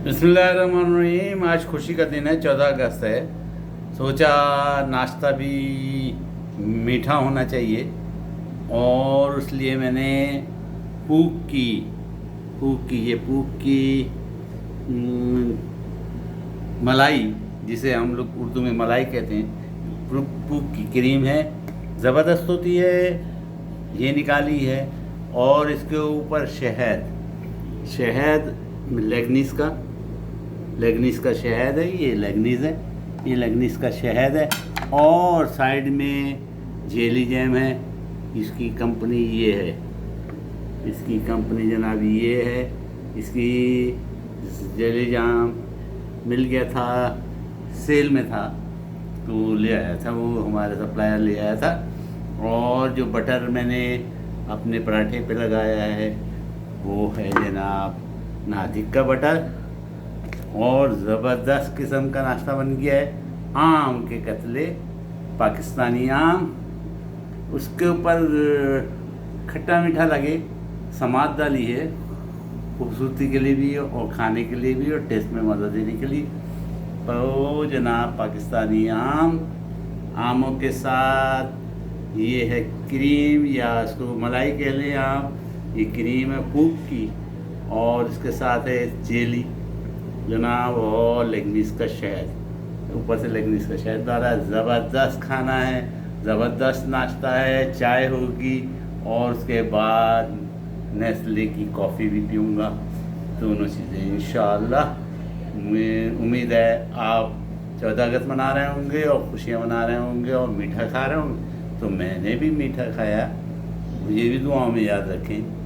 बिस्मिल्लाहिर्रहमानिर्रहीम। आज खुशी का दिन है, 14 अगस्त है। सोचा नाश्ता भी मीठा होना चाहिए और इसलिए मैंने पूक की मलाई, जिसे हम लोग उर्दू में मलाई कहते हैं, पूक की क्रीम है, ज़बरदस्त होती है, ये निकाली है। और इसके ऊपर शहद लेगनीस का शहद है, ये लेगनीस का शहद है। और साइड में जेली जैम है, इसकी कंपनी ये है, इसकी कंपनी जनाब ये है। इसकी जेली जैम मिल गया था, सेल में था तो ले आया था, वो हमारे सप्लायर ले आया था। और जो बटर मैंने अपने पराठे पे लगाया है वो है जनाब नादिक का बटर। और ज़बरदस्त किस्म का नाश्ता बन गया है, आम के कतले, पाकिस्तानी आम, उसके ऊपर खट्टा मीठा लगे, समात डाली है, खूबसूरती के लिए भी और खाने के लिए भी और टेस्ट में मज़ा देने के लिए। तो जनाब पाकिस्तानी आमों के साथ ये है क्रीम, या इसको मलाई कह लें आप, ये क्रीम है पूक की, और इसके साथ है जेली जनाब, और लेगनीस का शहद, ऊपर से लेगनीस का शहद डाला। ज़बरदस्त खाना है, ज़बरदस्त नाश्ता है, चाय होगी और उसके बाद नेस्ले की कॉफ़ी भी पीऊँगा। दोनों चीज़ें इंशाअल्लाह। उम्मीद है आप 14 अगस्त मना रहे होंगे और खुशियाँ मना रहे होंगे और मीठा खा रहे होंगे, तो मैंने भी मीठा खाया, मुझे भी दुआओं में याद रखें।